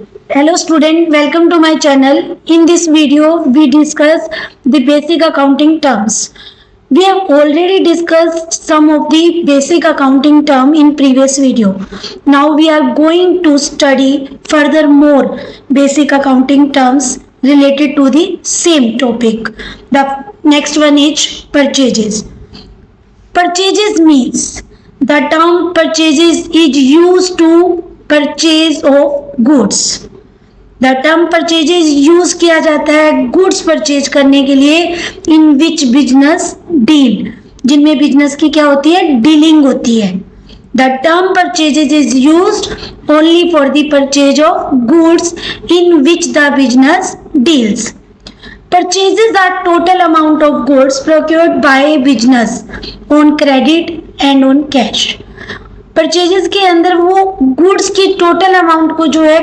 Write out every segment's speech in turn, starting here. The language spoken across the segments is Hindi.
Hello student, welcome to my channel. In this video, we discuss the basic accounting terms. We have already discussed some of the basic accounting term in previous video. Now we are going to study further more basic accounting terms related to the same topic. The next one is purchases. Purchases means the term purchases is used to purchase of goods. The term purchases use किया जाता है गुड्स परचेज करने के लिए इन विच बिजनेस डील, जिनमें बिजनेस की क्या होती है, डीलिंग होती है. The term purchases is used only for the purchase of goods in which the business deals. Purchases are total amount of goods procured by a business on credit and on cash. Purchases के अंदर वो गुड्स की टोटल अमाउंट को जो है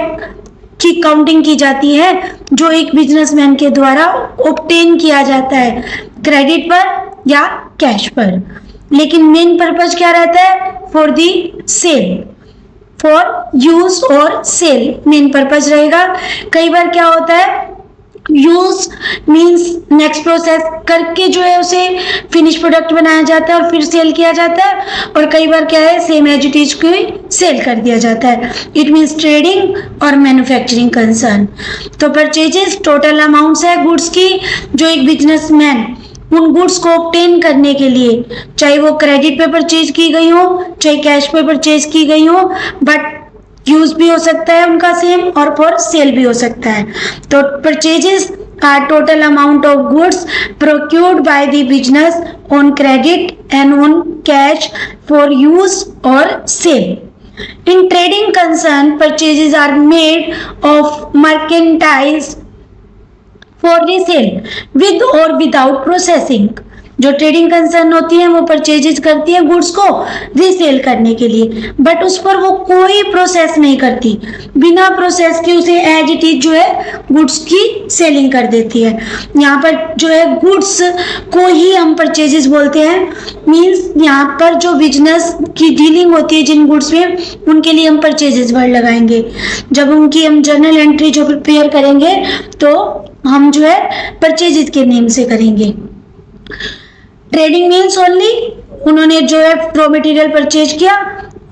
की काउंटिंग की जाती है जो एक बिजनेसमैन के द्वारा ऑब्टेन किया जाता है क्रेडिट पर या कैश पर. लेकिन मेन पर्पज क्या रहता है, for the sale, for use और सेल मेन पर्पज रहेगा. कई बार क्या होता है, यूज मीन्स नेक्स्ट प्रोसेस करके जो है उसे फिनिश प्रोडक्ट बनाया जाता है और फिर सेल किया जाता है, और कई बार क्या है सेम एज इट इज को सेल कर दिया जाता है. इट मीन्स ट्रेडिंग और मैन्युफैक्चरिंग कंसर्न. तो परचेजेस टोटल अमाउंट्स है गुड्स की जो एक बिजनेसमैन उन गुड्स को ऑब्टेन करने के लिए, चाहे वो क्रेडिट पे परचेज की गई हो चाहे कैश पे परचेज की गई हो, बट यूज भी हो सकता है उनका सेम और फॉर सेल भी हो सकता है. तो purchases are total amount of goods procured by the business on credit and on cash for use और sale. In trading concern, purchases are made of merchandise for resale with or without processing. जो ट्रेडिंग कंसर्न होती है वो परचेजेज करती है गुड्स को रीसेल करने के लिए, बट उस पर वो कोई प्रोसेस नहीं करती, बिना प्रोसेस के उसे एज इट इज जो है गुड्स की सेलिंग कर देती है. यहाँ पर जो है गुड्स को ही हम परचेजेज बोलते हैं. मीन्स यहाँ पर जो बिजनेस की डीलिंग होती है जिन गुड्स में, उनके लिए हम परचेजेज वर्ड लगाएंगे. जब उनकी हम जर्नल एंट्री जो प्रिपेयर करेंगे तो हम जो है परचेजेज के नेम से करेंगे. ट्रेडिंग मीन्स ओनली उन्होंने जो है रॉ मटेरियल परचेज किया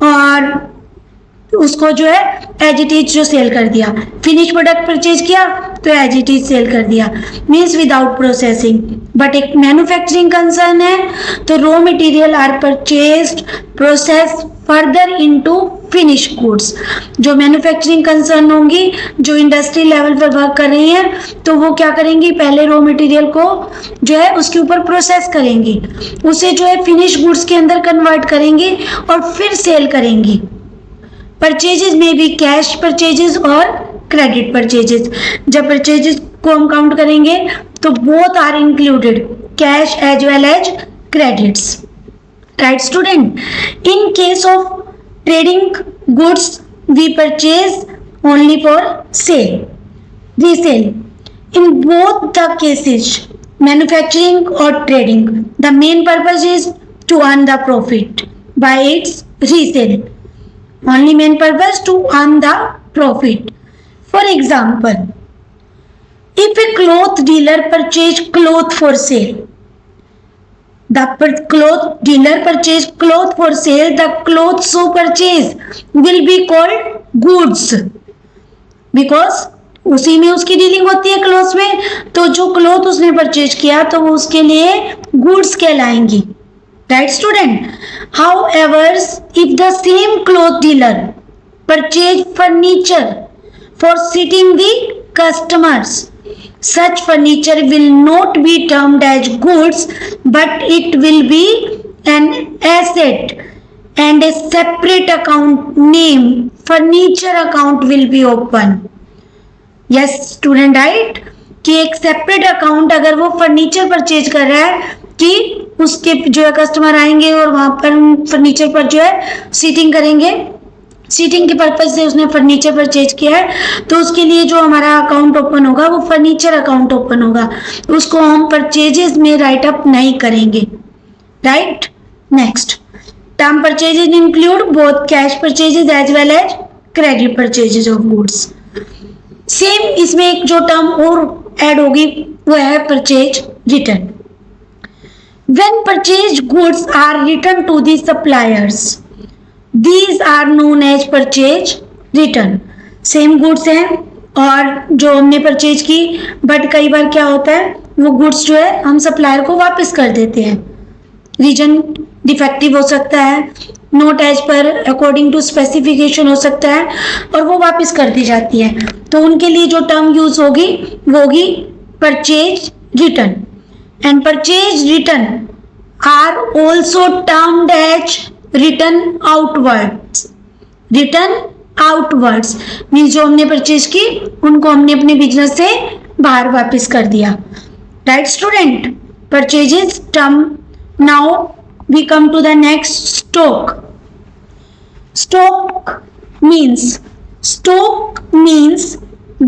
और उसको जो है एज इट इज जो सेल कर दिया. फिनिश प्रोडक्ट परचेज किया तो एज इट इज सेल कर दिया, मीन्स विदाउट प्रोसेसिंग. बट एक मैन्युफैक्चरिंग कंसर्न है तो raw material are purchased process further into finish goods. जो मैन्युफैक्चरिंग कंसर्न होंगी जो इंडस्ट्री लेवल पर वर्क कर रही हैं तो वो क्या करेंगी, पहले रॉ मटेरियल को जो है उसके ऊपर प्रोसेस करेंगी, उसे जो है फिनिश गुड्स के अंदर कन्वर्ट करेंगी और फिर सेल करेंगी. परचेजेस में भी कैश परचेजेस और क्रेडिट परचेजेस. जब परचेजेस को हम काउंट करेंगे तो both are included, cash as well as credits. Right student, in case of trading goods we purchase only for sale, resale. In both the cases, manufacturing or trading, the main purpose is to earn the profit by its resale. Only main purpose to earn the profit. For example, if a cloth dealer purchase cloth for sale, the cloth dealer purchase cloth for sale, the cloth so purchase will be called goods because उसी में उसकी डीलिंग होती है क्लोथ में. तो जो क्लोथ उसने परचेज किया तो वो उसके लिए गुड्स कहलाएंगी. Right student, however if the same cloth dealer purchase furniture for sitting the customers, such furniture will not be termed as goods but it will be an asset and a separate account named furniture account will be open. Yes student, right, कि एक सेपरेट अकाउंट अगर वो फर्नीचर परचेज कर रहा है कि उसके जो है कस्टमर आएंगे और वहां पर फर्नीचर पर जो है सीटिंग करेंगे, सीटिंग के पर्पज से उसने फर्नीचर परचेज किया है तो उसके लिए जो हमारा अकाउंट ओपन होगा वो फर्नीचर अकाउंट ओपन होगा, उसको हम परचेजेस में राइट अप नहीं करेंगे. Right, next, term purchases include both cash purchases as well as credit purchases of goods. Same इसमें एक जो टर्म और ऐड होगी वो है purchase return. When purchased goods are returned to the suppliers, these are known as purchase return। Same goods हैं और जो हमने परचेज की, बट कई बार क्या होता है वो गुड्स जो है हम सप्लायर को वापस कर देते हैं। रीजन डिफेक्टिव हो सकता है, not as per according to specification हो सकता है, और वो वापस कर दी जाती है। तो उनके लिए जो टर्म यूज होगी वो होगी purchase return. And purchase return are also termed as return outwards. Return outwards means जो हमने परचेज की उनको हमने अपने बिजनेस से बाहर वापस कर दिया। Right student, purchases term. Now we come to the next, stock. Stock means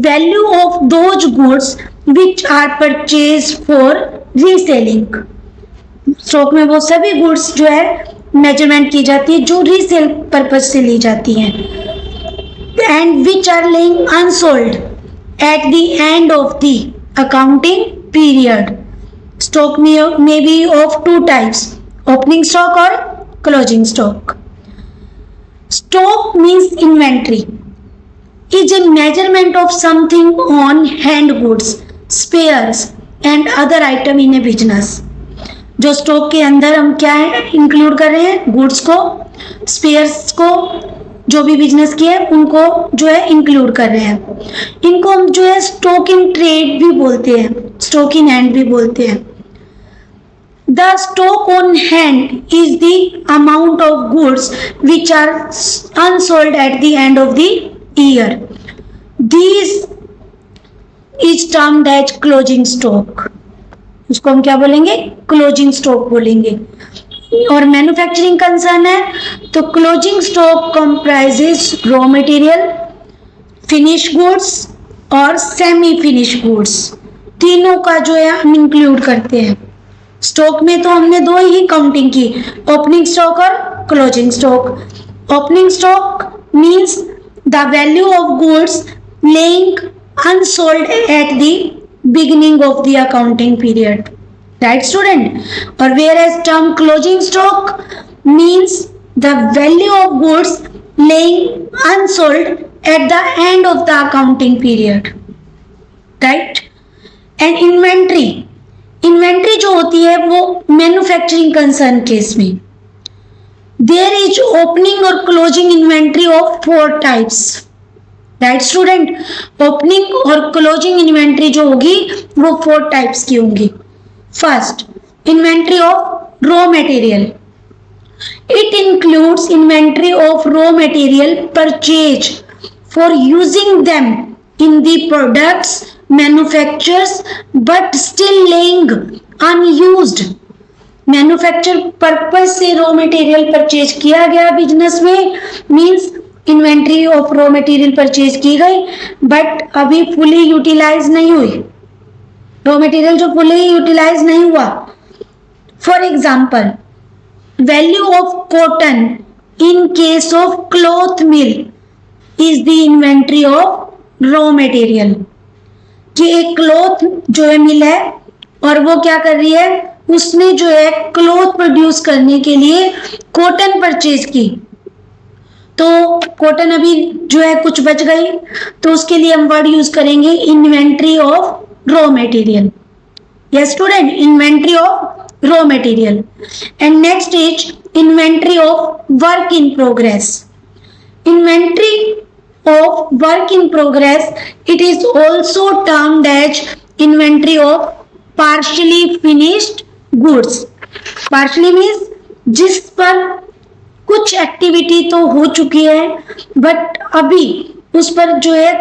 value of those goods which are purchased for reselling। Stock में वो सभी गुड्स जो है मेजरमेंट की जाती है जो रीसेल पर्पज से ली जाती हैं। And which are laying unsold at the end of the accounting period. Stock में be of two types, opening stock और closing stock. Stock means inventory is a measurement of something on hand goods, spares and other item in a business। जो स्टॉक के अंदर हम क्या है इंक्लूड कर रहे हैं, गुड्स को, स्पेयर्स को, जो भी बिजनेस की है उनको जो है इंक्लूड कर रहे हैं। इनको हम जो है स्टॉक इन ट्रेड भी बोलते हैं, स्टॉक इन हैंड भी बोलते हैं। The stock on hand is the amount of goods which are unsold at the end of the year. This is termed as closing stock। उसको हम क्या बोलेंगे, क्लोजिंग स्टॉक बोलेंगे। और मैन्युफैक्चरिंग कंसर्न है तो closing stock comprises raw material, finish goods और सेमी फिनिश गुड्स, तीनों का जो है हम इंक्लूड करते हैं। स्टॉक में तो हमने दो ही काउंटिंग की, ओपनिंग स्टॉक और closing stock. Opening stock means the value of goods laying unsold at the beginning of the accounting period. Right student, और where as term closing stock means the value of goods laying unsold at the end of the accounting period. Right. And inventory जो होती है वो मैन्युफैक्चरिंग कंसर्न केस में देयर इज ओपनिंग और closing inventory of 4 types. Right student, opening और क्लोजिंग इन्वेंट्री जो होगी वो 4 टाइप्स की होंगी। First, inventory of raw material. It includes inventory of raw material purchase for using them in the products manufactures but still laying unused। Manufacture purpose से रॉ मटेरियल परचेज किया गया बिजनेस में, means inventory of raw material purchase की गई बट अभी फुली यूटिलाइज नहीं हुई, रॉ मटेरियल जो फुली यूटिलाइज नहीं हुआ। For example, value of cotton in case of cloth mill is the inventory of raw material. कि एक क्लॉथ जो है मिल है और वो क्या कर रही है, उसने जो है क्लॉथ प्रोड्यूस करने के लिए कॉटन परचेज की, तो कॉटन अभी जो है कुछ बच गई, तो उसके लिए हम वर्ड यूज करेंगे inventory of raw material. Yes student, inventory of raw material. And next is inventory of work in progress. Inventory of work in progress, it is also termed as inventory of partially finished goods। partially means जिस पर कुछ एक्टिविटी तो हो चुकी है बट अभी उस पर जो है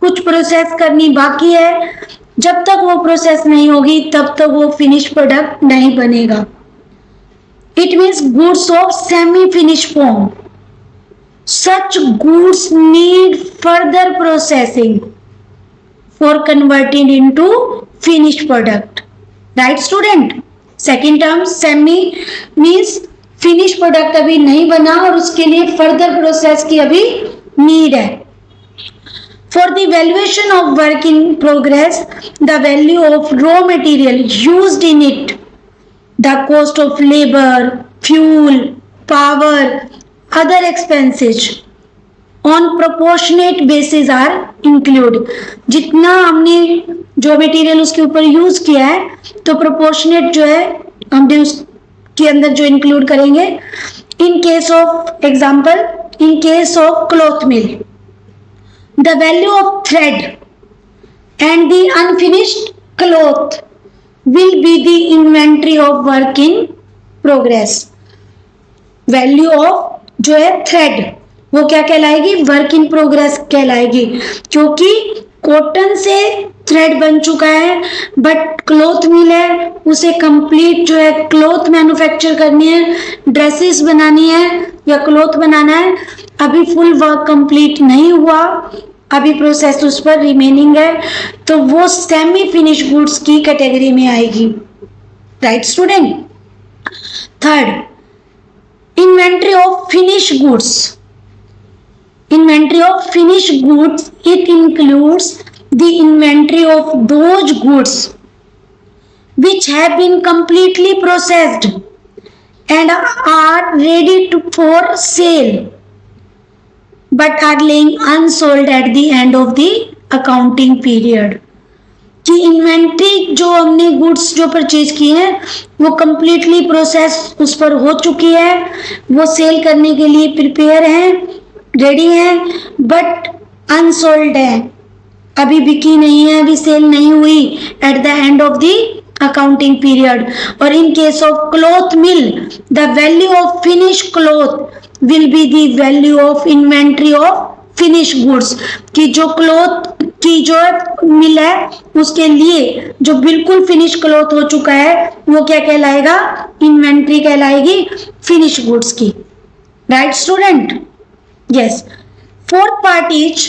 कुछ प्रोसेस करनी बाकी है, जब तक वो प्रोसेस नहीं होगी तब तक वो फिनिश प्रोडक्ट नहीं बनेगा। It means goods of semi finish form. Such goods need further processing for converting into finished product। Right student? Second term semi means finished product अभी नहीं बना और उसके लिए further process की अभी need है। For the valuation of work in progress, the value of raw material used in it, the cost of labor, fuel, power, other expenses on proportionate basis are included. जितना हमने जो मटेरियल उसके ऊपर यूज किया है तो प्रोपोर्शनेट जो है हमने उसके अंदर जो इंक्लूड करेंगे. इन case of example, in case of cloth mill, the value of thread and the unfinished cloth will be the inventory of work in progress. Value of जो है thread वो क्या कहलाएगी? वर्क इन प्रोग्रेस कहलाएगी, क्योंकि कॉटन से थ्रेड बन चुका है बट क्लॉथ मिल है, उसे कंप्लीट जो है क्लॉथ मैन्युफैक्चर करनी है, ड्रेसेस बनानी है या क्लॉथ बनाना है, अभी फुल वर्क कंप्लीट नहीं हुआ, अभी प्रोसेस उस पर रिमेनिंग है, तो वो सेमी फिनिश गुड्स की कैटेगरी में आएगी. Right student. Third, inventory of finish goods. Inventory of finished goods, it includes the inventory of those goods which have been completely processed and are ready for sale but are laying unsold at the end of the accounting period. कि इन्वेंट्री जो हमने गुड्स जो परचेज किए हैं वो कम्प्लीटली प्रोसेस उस पर हो चुकी है, वो सेल करने के लिए प्रिपेयर हैं, रेडी है, बट अनसोल्ड है, अभी बिकी नहीं है, अभी सेल नहीं हुई at the end of the accounting period. और in case of cloth mill, the value of finish cloth will be the value of inventory of finish goods. कि जो क्लॉथ की जो मिल है उसके लिए जो बिल्कुल फिनिश क्लॉथ हो चुका है वो क्या कहलाएगा? इन्वेंट्री कहलाएगी फिनिश गुड्स की. Right student. Yes. Fourth part is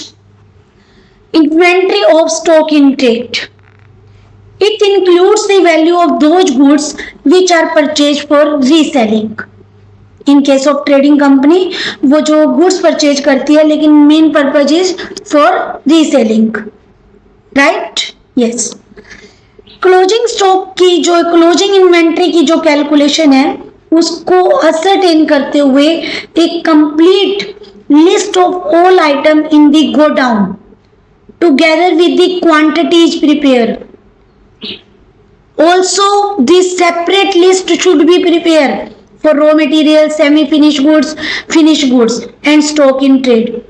inventory of stock in trade. It includes the value of those goods which are purchased for reselling. In case of trading company, वो जो goods purchase करती है लेकिन main purpose is for reselling. Right? Yes. Closing stock की जो closing inventory की जो calculation है उसको ascertain करते हुए एक complete list of all item in the godown together with the quantities prepared. Also, this separate list should be prepared for raw materials, semi-finished goods, finished goods and stock in trade.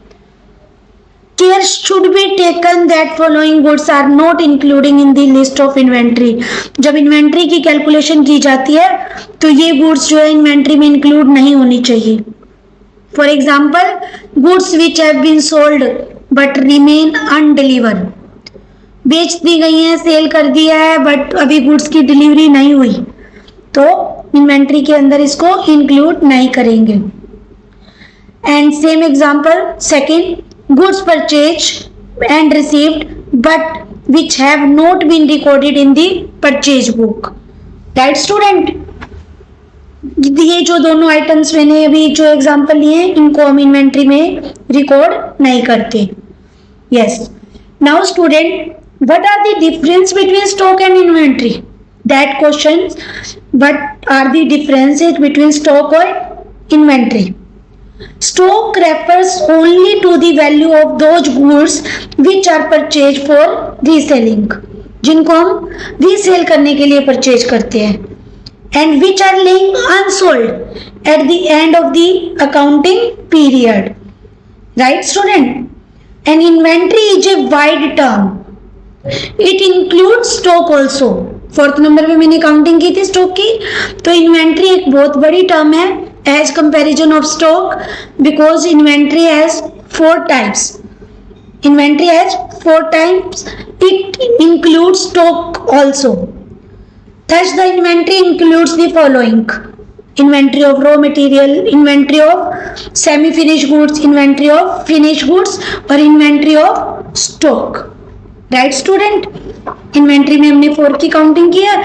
Care should be taken that following goods are not including in the list of inventory. जब इन्वेंट्री की कैलकुलेशन की जाती है तो ये गुड्स जो है इन्वेंट्री में इंक्लूड नहीं होनी चाहिए. For example, goods which have been sold but remain undelivered. बेच दी गई हैं, सेल कर दिया है बट अभी गुड्स की डिलीवरी नहीं हुई, तो इन्वेंट्री के अंदर इसको इंक्लूड नहीं करेंगे. And same example second, goods purchase and received but which have not been recorded in the purchase book. Right student. ये जो दोनों आइटम्स मैंने अभी जो एग्जांपल लिए इनको हम इन्वेंट्री में रिकॉर्ड नहीं करते. Yes. Now student, what are the difference between stock and inventory? That question, what are the differences between stock और inventory? Stock refers only to the value of those goods which are purchase for reselling, जिनको हम रीसेल करने के लिए परचेज करते हैं, and which are laying unsold at the end of the accounting period. Right student? An inventory is a wide term. It includes stock also. Fourth number पे मैंने काउंटिंग की थी स्टॉक की, तो इन्वेंट्री एक बहुत बड़ी टर्म है as comparison of stock, because inventory has 4 types. Inventory has 4 types. It includes stock also. Thus, the inventory includes the following: inventory of raw material, inventory of semi-finished goods, inventory of finished goods और inventory of stock. Right student? Inventory में हमने 4 की काउंटिंग की है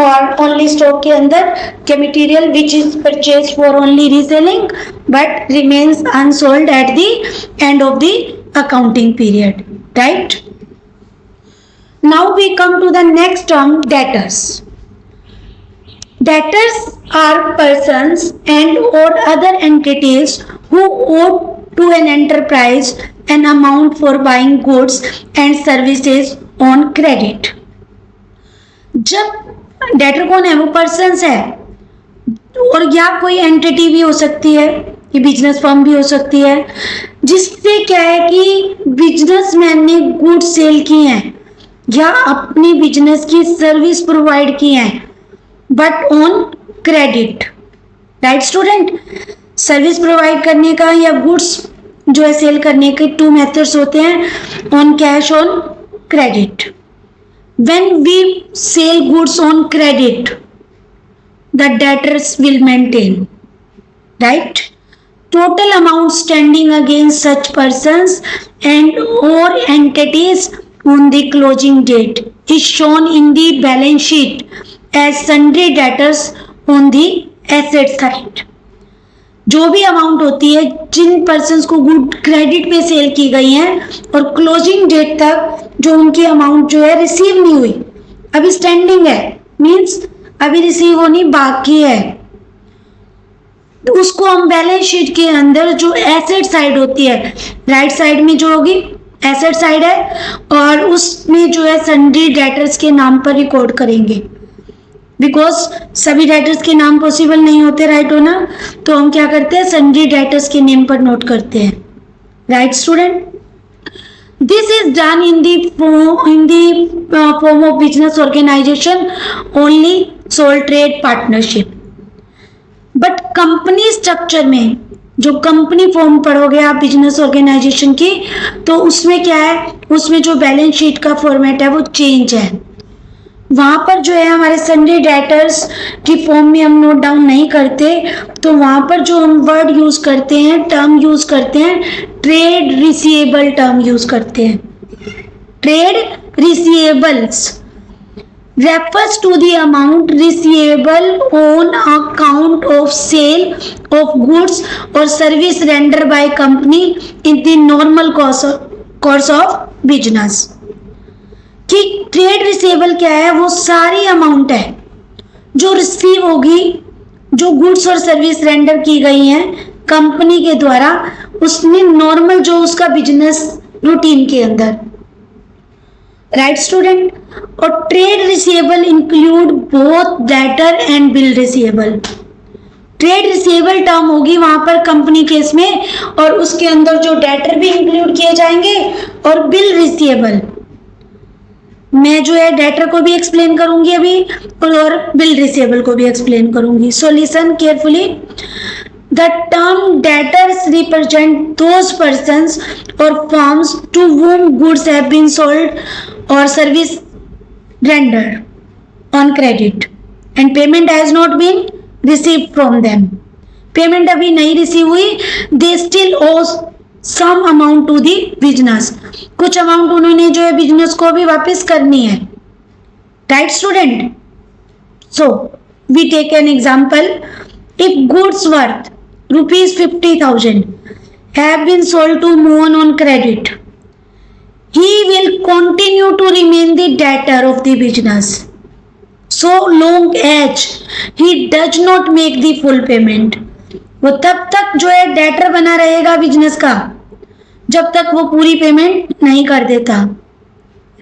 और only stock के अंदर के material which is purchased for only reselling but remains unsold at the end of the accounting period. right? Now we come to the next term, debtors. Debtors are persons and or other entities who owe to an enterprise an amount for buying goods and services on credit. जब डेटर कौन है, वो पर्सन्स है, और या कोई एंटिटी भी हो सकती है, ये बिजनेस फर्म भी हो सकती है, जिससे क्या है कि बिजनेसमैन ने गुड्स सेल किए हैं या अपनी बिजनेस की सर्विस प्रोवाइड की है, but on credit, right student? Service provide करने का या गुड्स जो है सेल करने के टू मेथड्स होते हैं, on cash, on credit. When we sell goods on credit, the debtors will maintain, right? Total amount standing against such persons and or entities on the closing date is shown in the balance sheet as sundry debtors on the asset side. जो भी अमाउंट होती है जिन पर्सन्स को गुड क्रेडिट पे सेल की गई हैं और क्लोजिंग डेट तक जो उनकी अमाउंट जो है रिसीव नहीं हुई, अभी स्टैंडिंग है, मींस अभी रिसीव होनी बाकी है, तो उसको हम बैलेंस शीट के अंदर जो एसेट साइड होती है, राइट साइड में जो होगी एसेट साइड है, और उसमें जो है सन्ड्री डेटर्स के नाम पर रिकॉर्ड करेंगे. बिकॉज सभी डेटर्स के नाम पॉसिबल नहीं होते राइट होना, तो हम क्या करते हैं, सन्ड्री डेटर्स के नेम पर नोट करते हैं, right student? This is done in the form of business organisation only sole trade partnership. But company structure में जो कंपनी फॉर्म पढ़ोगे आप बिजनेस ऑर्गेनाइजेशन की, तो उसमें क्या है, उसमें जो बैलेंस शीट का फॉर्मेट है वो चेंज है. वहाँ पर जो है हमारे सन्ड्री डेटर्स की फॉर्म में हम नोट डाउन नहीं करते, तो वहाँ पर जो हम वर्ड यूज करते हैं, टर्म यूज करते हैं, ट्रेड रिसीवेबल टर्म यूज करते हैं. Trade receivables refers to the amount receivable on account of sale of goods or service rendered by company in the normal course of business. कि ट्रेड रिसीवेबल क्या है, वो सारी अमाउंट है जो रिसीव होगी, जो गुड्स और सर्विस रेंडर की गई हैं कंपनी के द्वारा, उसमें नॉर्मल जो उसका बिजनेस रूटीन के अंदर, राइट स्टूडेंट? और trade receivable include both debtor and bill receivable. Trade receivable term होगी वहां पर कंपनी केस में, और उसके अंदर जो डेटर भी इंक्लूड किए जाएंगे और बिल रिसीवेबल. मैं जो है डेटर को भी एक्सप्लेन करूंगी अभी और बिल रिसीवेबल को भी एक्सप्लेन करूंगी. So listen carefully. The term debtors represent those persons or firms to whom goods have been sold or service rendered on credit and payment has not been received from them. Payment अभी नहीं रिसीव हुई, they still owe some amount to the business. कुछ अमाउंट उन्होंने जो है बिजनेस को भी वापस करनी है, right student? So we take an example. If goods worth rupees 50,000 have been sold to Mohan on credit, he will continue to remain the debtor of the business so long as he does not make the full payment. वो तब तक जो है डेटर बना रहेगा बिजनेस का जब तक वो पूरी पेमेंट नहीं कर देता,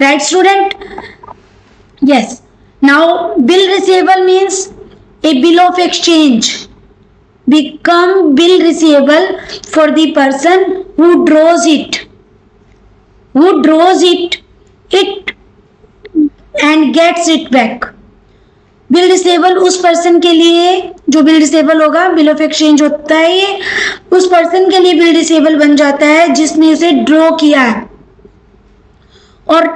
right student? Yes. Now bill receivable means a bill of exchange become bill receivable for the person who draws it and gets it back. Bill receivable उस पर्सन के लिए जो बिल रिसीवेबल होगा, बिल ऑफ एक्सचेंज होता है ये, उस पर्सन के लिए बिल रिसीवेबल बन जाता है जिसने उसे ड्रॉ किया है और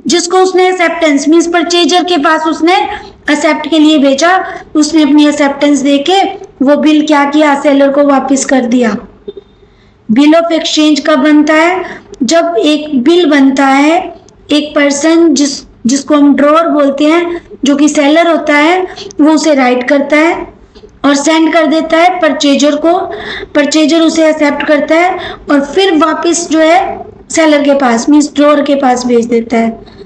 जिसको उसने एक्सेप्टेंस मीन्स परचेजर के पास उसने एक्सेप्ट के लिए भेजा, उसने अपनी एक्सेप्टेंस देके वो बिल क्या किया, सेलर को वापस कर दिया. बिल ऑफ एक्सचेंज कब बनता है? जब एक बिल बनता है, एक पर्सन जिसको हम ड्रॉअर बोलते हैं, जो कि सेलर होता है, वो उसे राइट करता है और सेंड कर देता है परचेजर को. परचेजर उसे एक्सेप्ट करता है और फिर वापस जो है सेलर के पास, मीन्स ड्रॉअर के पास भेज देता है।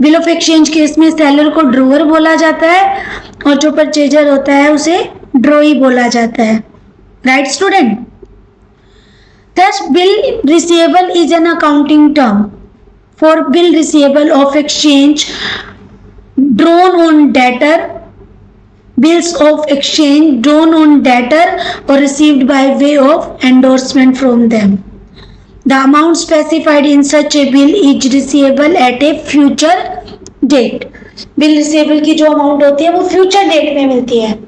बिल ऑफ एक्सचेंज केस में सेलर को ड्रॉअर बोला जाता है और जो परचेजर होता है उसे ड्रॉई बोला जाता है। Right student? Thus, bill receivable is an accounting term for bill receivable of exchange drawn on debtor, bills of exchange drawn on debtor or received by way of endorsement from them. The amount specified in such a bill is receivable at a future date. Bill receivable की जो अमाउंट होती है वो फ्यूचर डेट में मिलती है,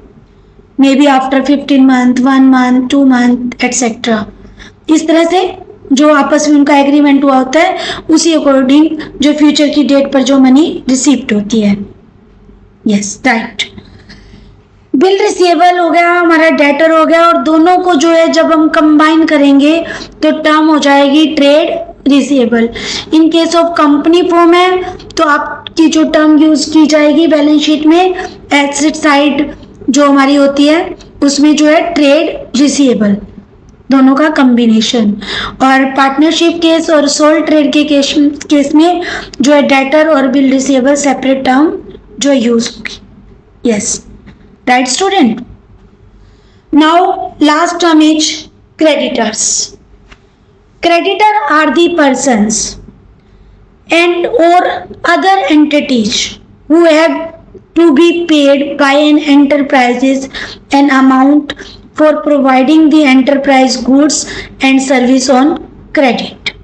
may be after 15 month, 1 month, 2 month etcetera. इस तरह से जो आपस में उनका एग्रीमेंट हुआ होता है उसी अकॉर्डिंग जो फ्यूचर की डेट पर जो मनी रिसीव्ड होती है। Yes, right. बिल रिसीवेबल हो गया, हमारा डेटर हो गया, और दोनों को जो है जब हम कंबाइन करेंगे तो टर्म हो जाएगी trade receivable. In case of company form है तो आपकी जो टर्म यूज की जाएगी बैलेंस शीट में, एसेट साइड जो हमारी होती है उसमें जो है ट्रेड रिसीवेबल, दोनों का कॉम्बिनेशन। और पार्टनरशिप केस और सोल ट्रेड के केस में जो है डेटर और बिल रिसीवेबल सेपरेट टर्म जो यूज होगी। Yes, right student? Now last term is creditors. Creditor are the persons and or other entities who have to be paid by an enterprises an amount for providing the enterprise goods and service on credit.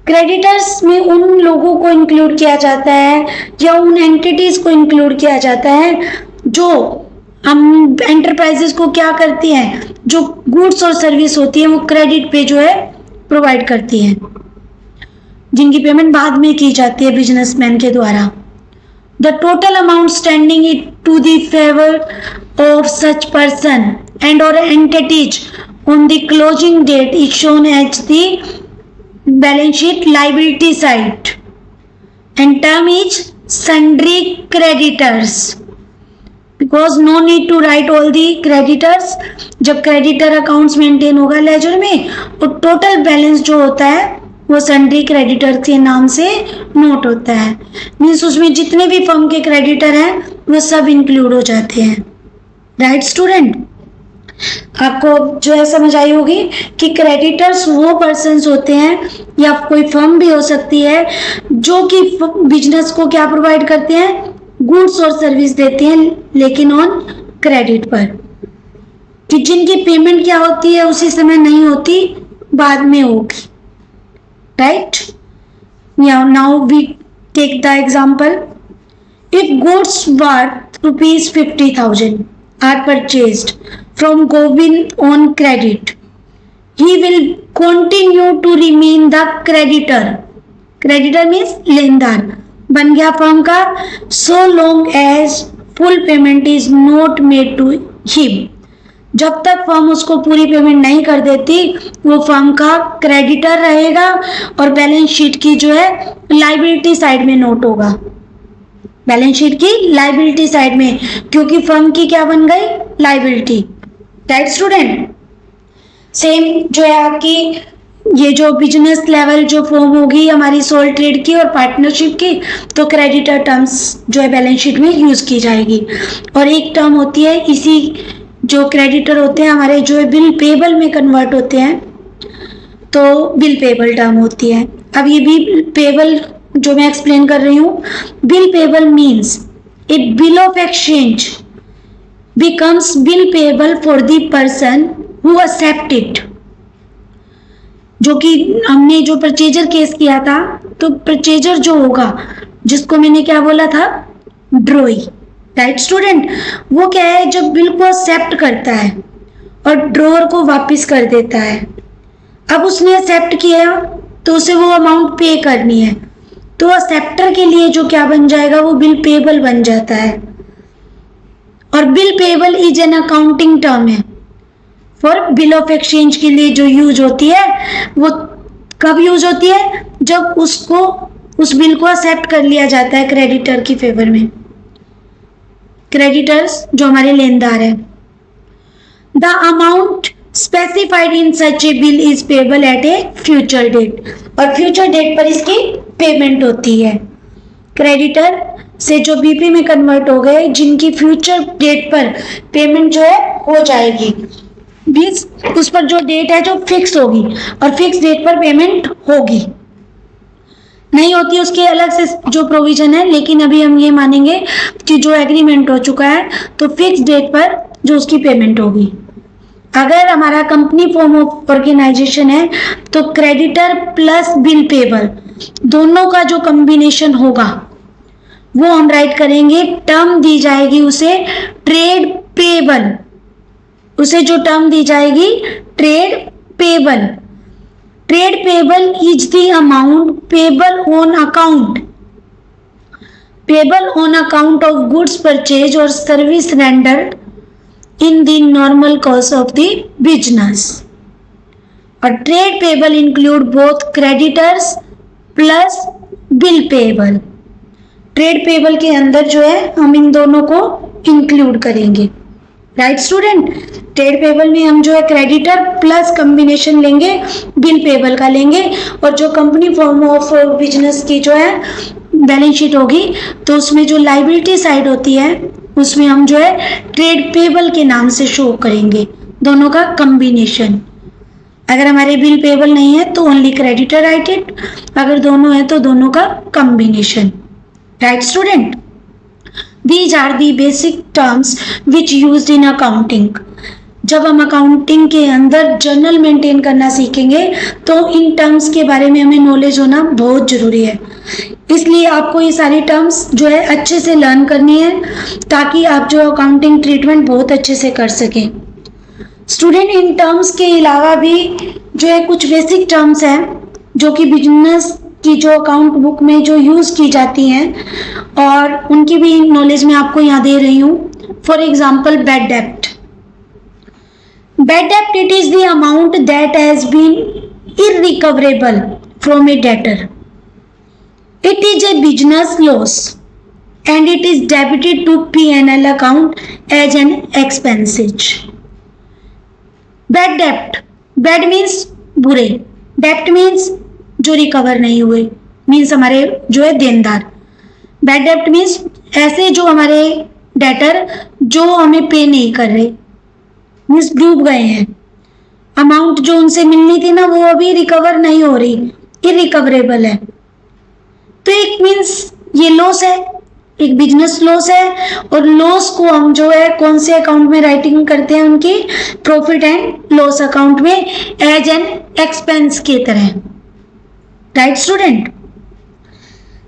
Creditors में उन लोगों को इंक्लूड किया जाता है या उन एंटिटीज को इंक्लूड किया जाता है जो हम एंटरप्राइजेस को क्या करती हैं, जो गुड्स और सर्विस होती है वो क्रेडिट पे जो है प्रोवाइड करती हैं, जिनकी पेमेंट बाद में की जाती है बिजनेसमैन के द्वारा। The total amount standing it to the favour of such person and और entities on the closing date is shown as the balance sheet liability side and term is sundry creditors, because no need to write all the creditors. जब क्रेडिटर अकाउंट्स मेंटेन होगा लेजर में और टोटल बैलेंस जो होता है वो सन्ड्री क्रेडिटर के नाम से नोट होता है, मीन्स उसमें जितने भी फर्म के क्रेडिटर हैं वो सब इंक्लूड हो जाते हैं। Right student? आपको जो है समझ आई होगी कि क्रेडिटर्स वो पर्सन्स होते हैं या कोई फर्म भी हो सकती है जो कि बिजनेस को क्या प्रोवाइड करते हैं, गुड्स और सर्विस देते हैं लेकिन ऑन क्रेडिट पर, कि जिनकी पेमेंट क्या होती है उसी समय नहीं होती, बाद में होगी। Right? Now we take the example, if goods worth ₹50,000 are purchased from Govind on credit, he will continue to remain the creditor. Creditor means लेनदार बन गया फर्म का, so long as full payment is not made to him. जब तक फर्म उसको पूरी पेमेंट नहीं कर देती वो फर्म का क्रेडिटर रहेगा और बैलेंस शीट की जो है लायबिलिटी साइड में नोट होगा, बैलेंस शीट की लायबिलिटी साइड में, क्योंकि फर्म की क्या बन गई, लायबिलिटी। Right student? सेम जो है आपकी ये जो बिजनेस लेवल जो फॉर्म होगी हमारी सोल ट्रेड की और पार्टनरशिप की, तो क्रेडिटर टर्म्स जो है बैलेंस शीट में यूज की जाएगी। और एक टर्म होती है इसी जो क्रेडिटर होते हैं हमारे जो है बिल पेबल में कन्वर्ट होते हैं, तो बिल पेबल टर्म होती है। अब ये बिल पेबल जो मैं एक्सप्लेन कर रही हूँ, bill payable means a bill of exchange becomes bill payable for the person who accept it. जो कि हमने जो परचेजर केस किया था, तो परचेजर जो होगा जिसको मैंने क्या बोला था, ड्रॉई। Right student? वो क्या है, जब बिल को एक्सेप्ट करता है और ड्रॉअर को वापस कर देता है। अब उसने एक्सेप्ट किया तो उसे वो अमाउंट पे करनी है, तो एक्सेप्टर के लिए जो क्या बन जाएगा वो बिल पेबल बन जाता है। और bill payable is an accounting term है फॉर बिल ऑफ एक्सचेंज के लिए जो यूज होती है, वो कब यूज होती है, जब उसको उस बिल को एक्सेप्ट कर लिया जाता है क्रेडिटर की फेवर में, क्रेडिटर्स जो हमारे लेनदार है। The amount specified in such a bill is payable at a future date, और फ्यूचर डेट पर इसकी पेमेंट होती है। क्रेडिटर से जो बीपी में कन्वर्ट हो गए, जिनकी फ्यूचर डेट पर पेमेंट जो है हो जाएगी, बीस उस पर जो डेट है जो फिक्स होगी और फिक्स डेट पर पेमेंट होगी, नहीं होती उसके अलग से जो प्रोविजन है, लेकिन अभी हम ये मानेंगे कि जो एग्रीमेंट हो चुका है तो फिक्स डेट पर जो उसकी पेमेंट होगी। अगर हमारा कंपनी फॉर्म ऑफ ऑर्गेनाइजेशन है तो क्रेडिटर प्लस बिल पेबल दोनों का जो कॉम्बिनेशन होगा वो हम राइट करेंगे, टर्म दी जाएगी उसे ट्रेड पेबल, उसे जो टर्म दी जाएगी trade payable. Trade payable is the amount payable on account of goods purchase और service rendered in the normal course of the business. और trade payable include both creditors plus bill payable. Trade payable के अंदर जो है हम इन दोनों को इंक्लूड करेंगे, राइट स्टूडेंट। ट्रेड पेबल में हम जो है क्रेडिटर प्लस कॉम्बिनेशन लेंगे, बिल पेबल का लेंगे, और जो कंपनी फॉर्म ऑफ बिजनेस की जो है बैलेंस शीट होगी तो उसमें जो लाइबिलिटी साइड होती है उसमें हम जो है ट्रेड पेबल के नाम से शो करेंगे दोनों का कॉम्बिनेशन। अगर हमारे बिल पेबल नहीं है तो ओनली क्रेडिटर राइट इट, अगर दोनों है तो दोनों का combination, right student. These are the basic terms which used in accounting. जब हम अकाउंटिंग के अंदर जर्नल मेंटेन करना सीखेंगे तो इन टर्म्स के बारे में हमें नॉलेज होना बहुत जरूरी है, इसलिए आपको ये सारी टर्म्स जो है अच्छे से लर्न करनी है ताकि आप जो अकाउंटिंग ट्रीटमेंट बहुत अच्छे से कर सकें। स्टूडेंट, इन टर्म्स के अलावा भी जो है कुछ बेसिक टर्म्स हैं जो कि बिजनेस की जो अकाउंट बुक में जो यूज़ की जाती हैं और उनकी भी नॉलेज मैं आपको यहाँ दे रही हूँ। फॉर एग्जाम्पल, बैड डेप्ट। Bad debt, it is the amount that has been irrecoverable from a debtor. It is a business loss and it is debited to P&L account as an expense. Bad debt. Bad means बुरे, debt means जो रिकवर नहीं हुए, means हमारे जो है देनदार। Bad debt means ऐसे जो हमारे डेटर जो हमें पे नहीं कर रहे, मीन्स डूब गए हैं, अमाउंट जो उनसे मिलनी थी ना वो अभी रिकवर नहीं हो रही, इरिकवरेबल है। तो एक मीन्स ये लॉस है, एक बिजनेस लॉस है, और लॉस को हम जो है कौन से अकाउंट में राइटिंग करते हैं, उनकी प्रॉफिट एंड लॉस अकाउंट में एज एन एक्सपेंस की तरह, right student.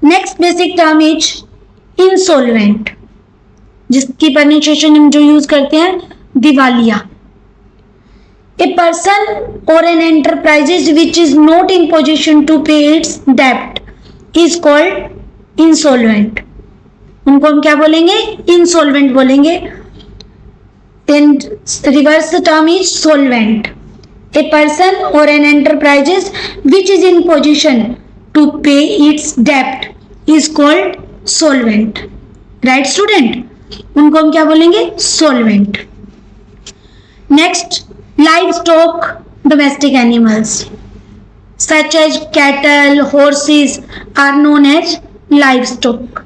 Next basic term is insolvent, जिसकी प्रोनाउंसिएशन हम जो यूज करते हैं दिवालिया। A person or an enterprise which is not in position to pay its debt is called insolvent. उनको हम क्या बोलेंगे? Insolvent बोलेंगे। Then reverse term is solvent. A person or an enterprise which is in position to pay its debt is called solvent. Right student? उनको हम क्या बोलेंगे? Solvent. Next, livestock, domestic animals such as cattle, horses are known as livestock.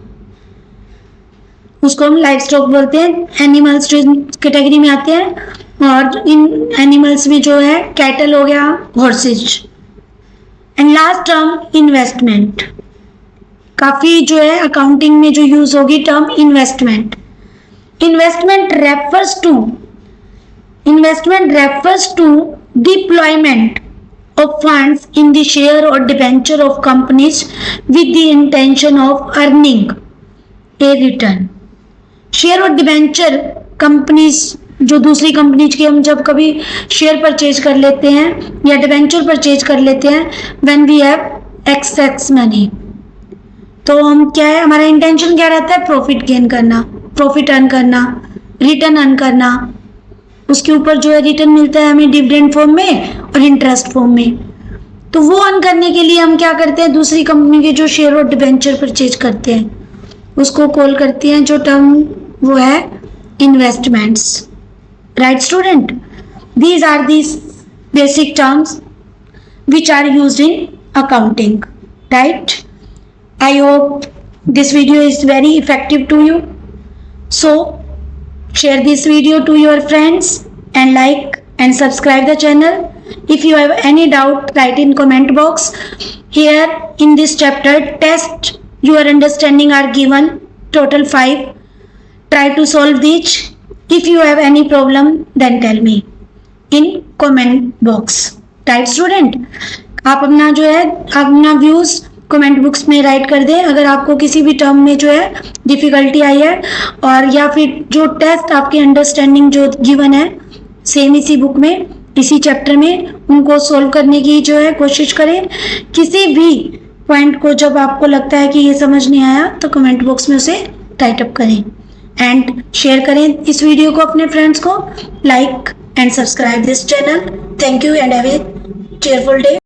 उसको हम livestock बोलते हैं। एनिमल्स जो कैटेगरी में आते हैं, और इन एनिमल्स में जो है कैटल हो गया, horse's. And last term investment, काफी जो है अकाउंटिंग में जो यूज होगी term investment. Investment refers to deployment of funds in the share or debenture of companies with the intention of earning a return. Share और डिबेंचर कंपनीज, जो दूसरी कंपनीज की हम जब कभी शेयर परचेज कर लेते हैं या डिबेंचर परचेज कर लेते हैं, when we have excess money, तो हम क्या है, हमारा इंटेंशन क्या रहता है? प्रॉफिट गेन करना, प्रॉफिट अर्न करना, रिटर्न अर्न करना। उसके ऊपर जो है रिटर्न मिलता है हमें डिविडेंड फॉर्म में और इंटरेस्ट फॉर्म में। तो वो अर्न करने के लिए हम क्या करते हैं? दूसरी कंपनी के जो शेयर और डिबेंचर परचेज करते हैं उसको कॉल करते हैं, जो टर्म वो है investments, right student. These are these basic terms which are used in accounting, right? I hope this video is very effective to you. So share this video to your friends and like and subscribe the channel. If you have any doubt, write in comment box. Here in this chapter, test your understanding are given, total 5. Try to solve each. If you have any problem, then tell me in comment box. Right student, आप अपना जो है अपना व्यूज कमेंट बुक्स में राइट कर दें अगर आपको किसी भी टर्म में जो है डिफिकल्टी आई है, और या फिर जो टेस्ट आपकी अंडरस्टैंडिंग जो गिवन है सेम इसी बुक में इसी चैप्टर में, उनको सोल्व करने की जो है कोशिश करें. किसी भी पॉइंट को जब आपको लगता है कि ये समझ नहीं आया तो कमेंट बॉक्स में उसे टाइट अप करें एंड शेयर करें इस वीडियो को अपने फ्रेंड्स को. Like and subscribe this channel. Thank you and have a cheerful day.